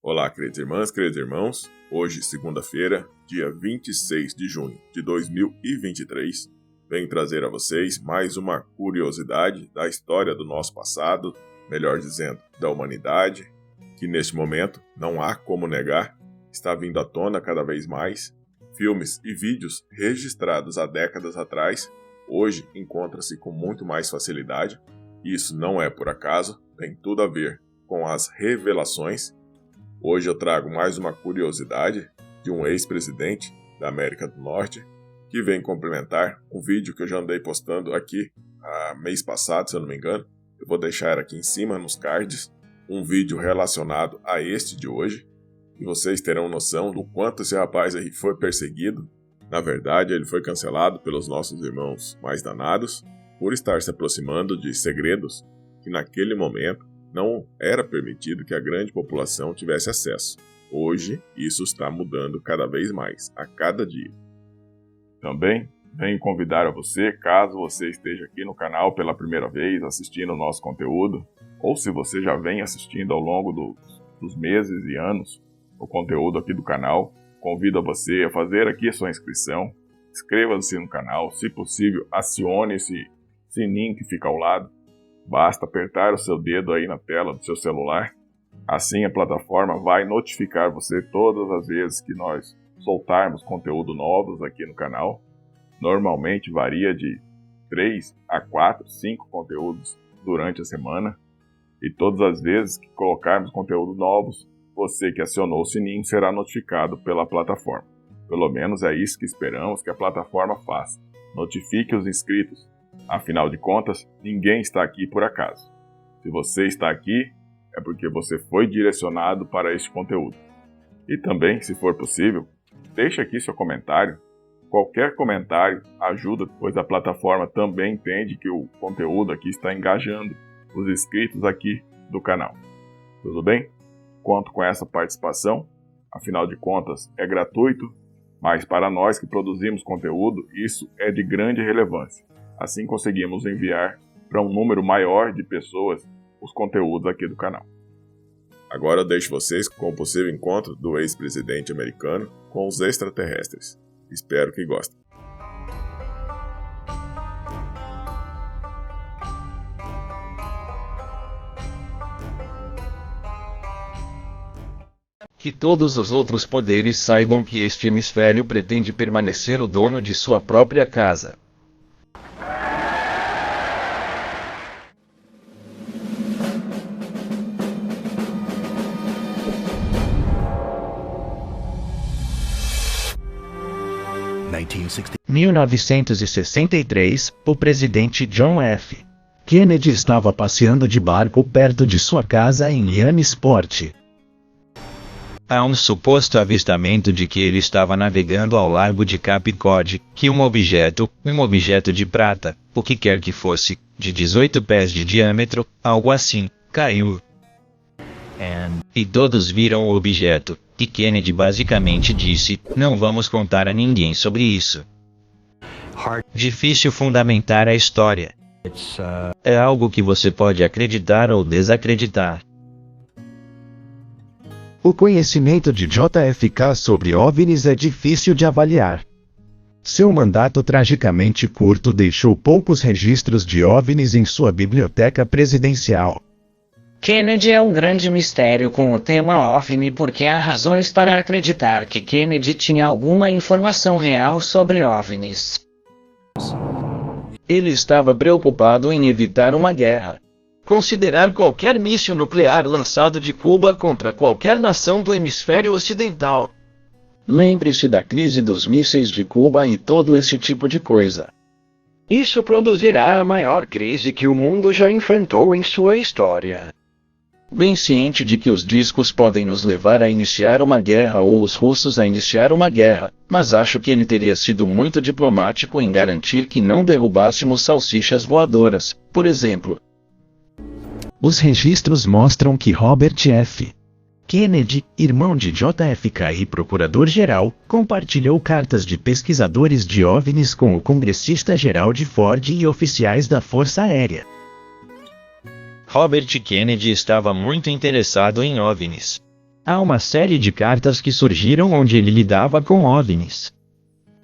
Olá, queridas irmãs, queridos irmãos. Hoje, segunda-feira, dia 26 de junho de 2023, venho trazer a vocês mais uma curiosidade da história do nosso passado, melhor dizendo, da humanidade, que neste momento, não há como negar, está vindo à tona cada vez mais. Filmes e vídeos registrados há décadas atrás, hoje encontram-se com muito mais facilidade. Isso não é por acaso, tem tudo a ver com as revelações. Hoje eu trago mais uma curiosidade de um ex-presidente da América do Norte que vem complementar um vídeo que eu já andei postando aqui mês passado, se eu não me engano. Eu vou deixar aqui em cima nos cards um vídeo relacionado a este de hoje e vocês terão noção do quanto esse rapaz aí foi perseguido. Na verdade, ele foi cancelado pelos nossos irmãos mais danados por estar se aproximando de segredos que naquele momento não era permitido que a grande população tivesse acesso. Hoje, isso está mudando cada vez mais, a cada dia. Também venho convidar a você, caso você esteja aqui no canal pela primeira vez assistindo o nosso conteúdo, ou se você já vem assistindo ao longo dos meses e anos o conteúdo aqui do canal, convido a você a fazer aqui a sua inscrição, inscreva-se no canal, se possível, acione esse sininho que fica ao lado. Basta apertar o seu dedo aí na tela do seu celular. Assim a plataforma vai notificar você todas as vezes que nós soltarmos conteúdo novos aqui no canal. Normalmente varia de 3 a 4, 5 conteúdos durante a semana. E todas as vezes que colocarmos conteúdo novos, você que acionou o sininho será notificado pela plataforma. Pelo menos é isso que esperamos que a plataforma faça. Notifique os inscritos. Afinal de contas, ninguém está aqui por acaso. Se você está aqui, é porque você foi direcionado para este conteúdo. E também, se for possível, deixe aqui seu comentário. Qualquer comentário ajuda, pois a plataforma também entende que o conteúdo aqui está engajando os inscritos aqui do canal. Tudo bem? Conto com essa participação. Afinal de contas, é gratuito, mas para nós que produzimos conteúdo, isso é de grande relevância. Assim conseguimos enviar para um número maior de pessoas os conteúdos aqui do canal. Agora eu deixo vocês com o possível encontro do ex-presidente americano com os extraterrestres. Espero que gostem. Que todos os outros poderes saibam que este hemisfério pretende permanecer o dono de sua própria casa. Em 1963, o presidente John F. Kennedy estava passeando de barco perto de sua casa em Williamsport. Há um suposto avistamento de que ele estava navegando ao largo de Cape Cod, que um objeto de prata, o que quer que fosse, de 18 pés de diâmetro, algo assim, caiu. E todos viram o objeto, e Kennedy basicamente disse, não vamos contar a ninguém sobre isso. Difícil fundamentar a história. É algo que você pode acreditar ou desacreditar. O conhecimento de JFK sobre OVNIs é difícil de avaliar. Seu mandato tragicamente curto deixou poucos registros de OVNIs em sua biblioteca presidencial. Kennedy é um grande mistério com o tema OVNI porque há razões para acreditar que Kennedy tinha alguma informação real sobre OVNIs. Ele estava preocupado em evitar uma guerra. Considerar qualquer míssil nuclear lançado de Cuba contra qualquer nação do hemisfério ocidental. Lembre-se da crise dos mísseis de Cuba e todo esse tipo de coisa. Isso produzirá a maior crise que o mundo já enfrentou em sua história. Bem ciente de que os discos podem nos levar a iniciar uma guerra ou os russos a iniciar uma guerra, mas acho que ele teria sido muito diplomático em garantir que não derrubássemos salsichas voadoras, por exemplo. Os registros mostram que Robert F. Kennedy, irmão de JFK e procurador-geral, compartilhou cartas de pesquisadores de OVNIs com o congressista-geral de Ford e oficiais da Força Aérea. Robert Kennedy estava muito interessado em OVNIs. Há uma série de cartas que surgiram onde ele lidava com OVNIs.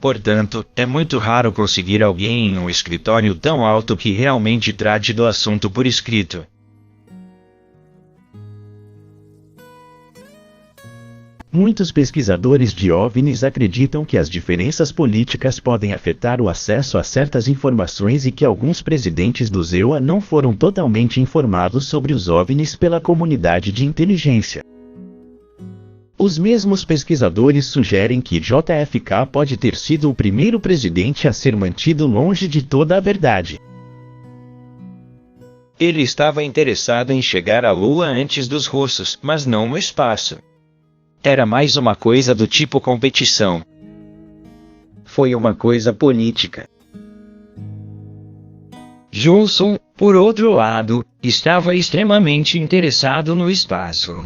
Portanto, é muito raro conseguir alguém em um escritório tão alto que realmente trate do assunto por escrito. Muitos pesquisadores de OVNIs acreditam que as diferenças políticas podem afetar o acesso a certas informações e que alguns presidentes do EUA não foram totalmente informados sobre os OVNIs pela comunidade de inteligência. Os mesmos pesquisadores sugerem que JFK pode ter sido o primeiro presidente a ser mantido longe de toda a verdade. Ele estava interessado em chegar à Lua antes dos russos, mas não no espaço. Era mais uma coisa do tipo competição. Foi uma coisa política. Johnson, por outro lado, estava extremamente interessado no espaço.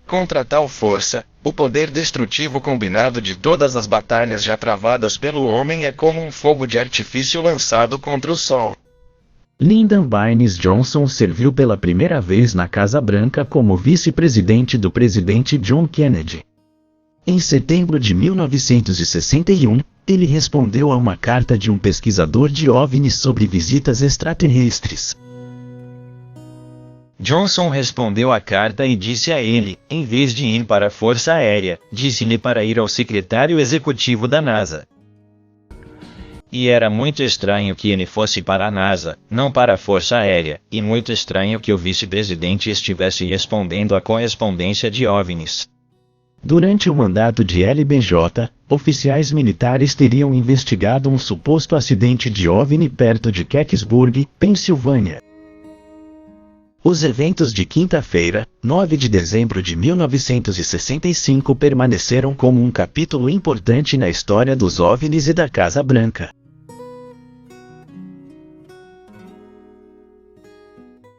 Contra tal força, o poder destrutivo combinado de todas as batalhas já travadas pelo homem é como um fogo de artifício lançado contra o sol. Lyndon Baines Johnson serviu pela primeira vez na Casa Branca como vice-presidente do presidente John Kennedy. Em setembro de 1961, ele respondeu a uma carta de um pesquisador de OVNIs sobre visitas extraterrestres. Johnson respondeu à carta e disse a ele, em vez de ir para a Força Aérea, disse-lhe para ir ao secretário executivo da NASA. E era muito estranho que ele fosse para a NASA, não para a Força Aérea, e muito estranho que o vice-presidente estivesse respondendo à correspondência de OVNIs. Durante o mandato de LBJ, oficiais militares teriam investigado um suposto acidente de OVNI perto de Kecksburg, Pensilvânia. Os eventos de quinta-feira, 9 de dezembro de 1965 permaneceram como um capítulo importante na história dos OVNIs e da Casa Branca.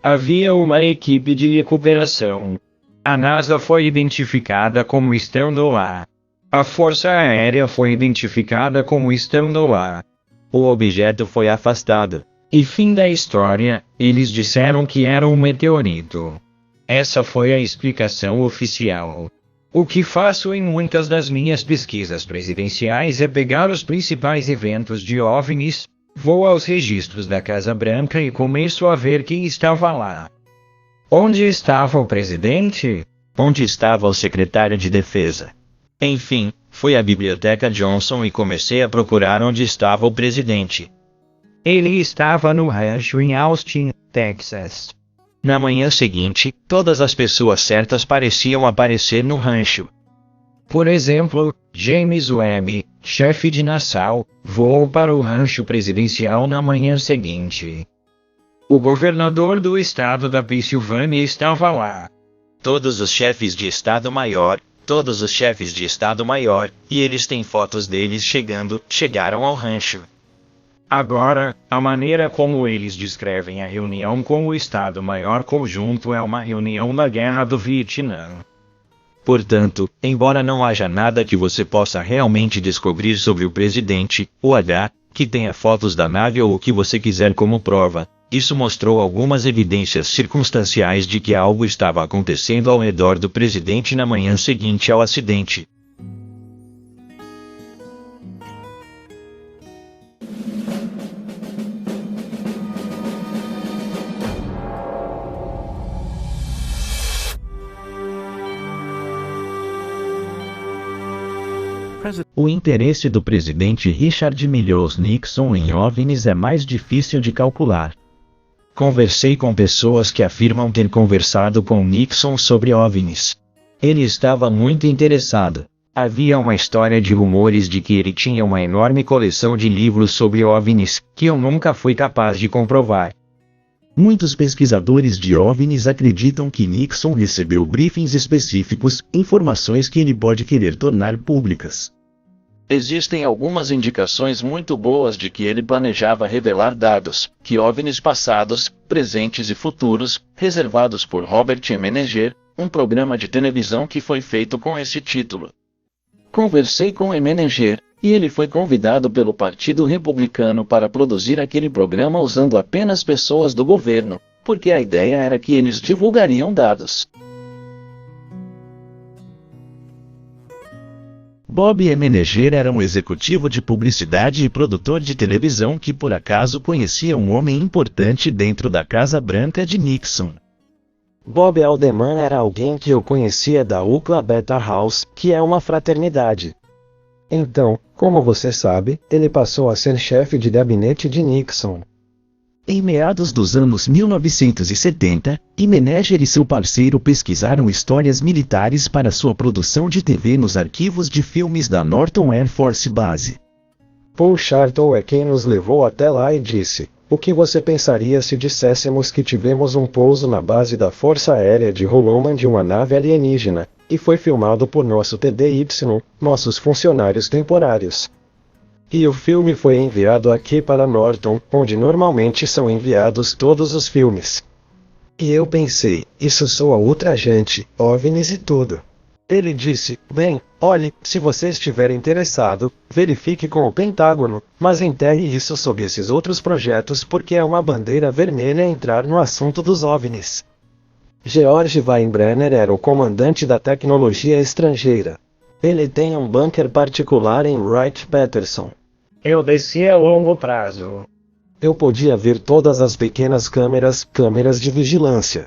Havia uma equipe de recuperação. A NASA foi identificada como estando lá. A Força Aérea foi identificada como estando lá. O objeto foi afastado. E fim da história, eles disseram que era um meteorito. Essa foi a explicação oficial. O que faço em muitas das minhas pesquisas presidenciais é pegar os principais eventos de OVNIs, vou aos registros da Casa Branca e começo a ver quem estava lá. Onde estava o presidente? Onde estava o secretário de defesa? Enfim, fui à Biblioteca Johnson e comecei a procurar onde estava o presidente. Ele estava no rancho em Austin, Texas. Na manhã seguinte, todas as pessoas certas pareciam aparecer no rancho. Por exemplo, James Webb, chefe de Nassau, voou para o rancho presidencial na manhã seguinte. O governador do estado da Pensilvânia estava lá. Todos os chefes de Estado-Maior, e eles têm fotos deles chegaram ao rancho. Agora, a maneira como eles descrevem a reunião com o Estado-Maior Conjunto é uma reunião na Guerra do Vietnã. Portanto, embora não haja nada que você possa realmente descobrir sobre o presidente, que tenha fotos da nave ou o que você quiser como prova, isso mostrou algumas evidências circunstanciais de que algo estava acontecendo ao redor do presidente na manhã seguinte ao acidente. O interesse do presidente Richard Milhous Nixon em OVNIs é mais difícil de calcular. Conversei com pessoas que afirmam ter conversado com Nixon sobre OVNIs. Ele estava muito interessado. Havia uma história de rumores de que ele tinha uma enorme coleção de livros sobre OVNIs, que eu nunca fui capaz de comprovar. Muitos pesquisadores de OVNIs acreditam que Nixon recebeu briefings específicos, informações que ele pode querer tornar públicas. Existem algumas indicações muito boas de que ele planejava revelar dados, que OVNIs passados, presentes e futuros, reservados por Robert M. Neger, um programa de televisão que foi feito com esse título. Conversei com o Menninger, e ele foi convidado pelo Partido Republicano para produzir aquele programa usando apenas pessoas do governo, porque a ideia era que eles divulgariam dados. Bob Menninger era um executivo de publicidade e produtor de televisão que por acaso conhecia um homem importante dentro da Casa Branca de Nixon. Bob Haldeman era alguém que eu conhecia da Ukla Beta House, que é uma fraternidade. Então, como você sabe, ele passou a ser chefe de gabinete de Nixon. Em meados dos anos 1970, Menninger e seu parceiro pesquisaram histórias militares para sua produção de TV nos arquivos de filmes da Norton Air Force Base. Paul Sharton é quem nos levou até lá e disse: o que você pensaria se disséssemos que tivemos um pouso na base da Força Aérea de Holloman de uma nave alienígena, e foi filmado por nosso TDY, nossos funcionários temporários. E o filme foi enviado aqui para Norton, onde normalmente são enviados todos os filmes. E eu pensei, isso soa ultrajante, OVNIs e tudo. Ele disse, bem, olhe, se você estiver interessado, verifique com o Pentágono, mas enterre isso sob esses outros projetos porque é uma bandeira vermelha entrar no assunto dos OVNIs. George Weinbrenner era o comandante da tecnologia estrangeira. Ele tem um bunker particular em Wright-Patterson. Eu desci a longo prazo. Eu podia ver todas as pequenas câmeras de vigilância.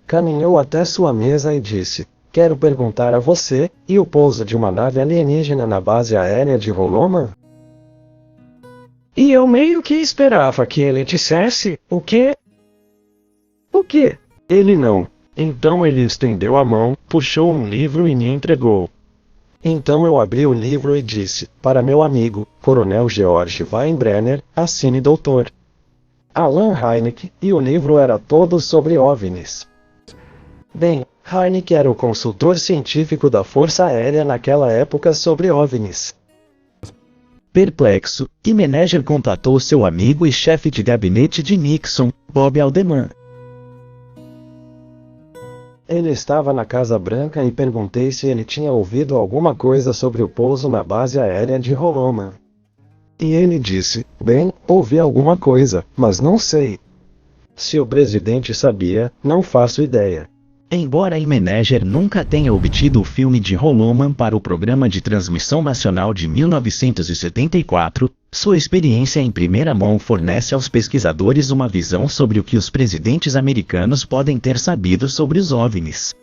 Caminhou até sua mesa e disse, quero perguntar a você, e o pouso de uma nave alienígena na base aérea de Holloman? E eu meio que esperava que ele dissesse, o quê? O quê? Ele não. Então ele estendeu a mão, puxou um livro e me entregou. Então eu abri o livro e disse, para meu amigo, Coronel George Weinbrenner, assine doutor Alan Hynek, e o livro era todo sobre OVNIs. Bem, Hynek era o consultor científico da Força Aérea naquela época sobre OVNIs. Perplexo, Menninger contatou seu amigo e chefe de gabinete de Nixon, Bob Haldeman. Ele estava na Casa Branca e perguntei se ele tinha ouvido alguma coisa sobre o pouso na base aérea de Holloman. E ele disse, bem, ouvi alguma coisa, mas não sei. Se o presidente sabia, não faço ideia. Embora Menninger nunca tenha obtido o filme de Holloman para o Programa de Transmissão Nacional de 1974, sua experiência em primeira mão fornece aos pesquisadores uma visão sobre o que os presidentes americanos podem ter sabido sobre os OVNIs.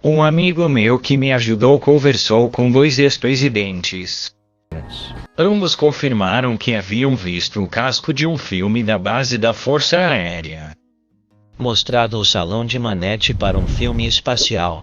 Um amigo meu que me ajudou conversou com 2 ex-presidentes. Ambos confirmaram que haviam visto o casco de um filme da base da Força Aérea. Mostrado o salão de manete para um filme espacial.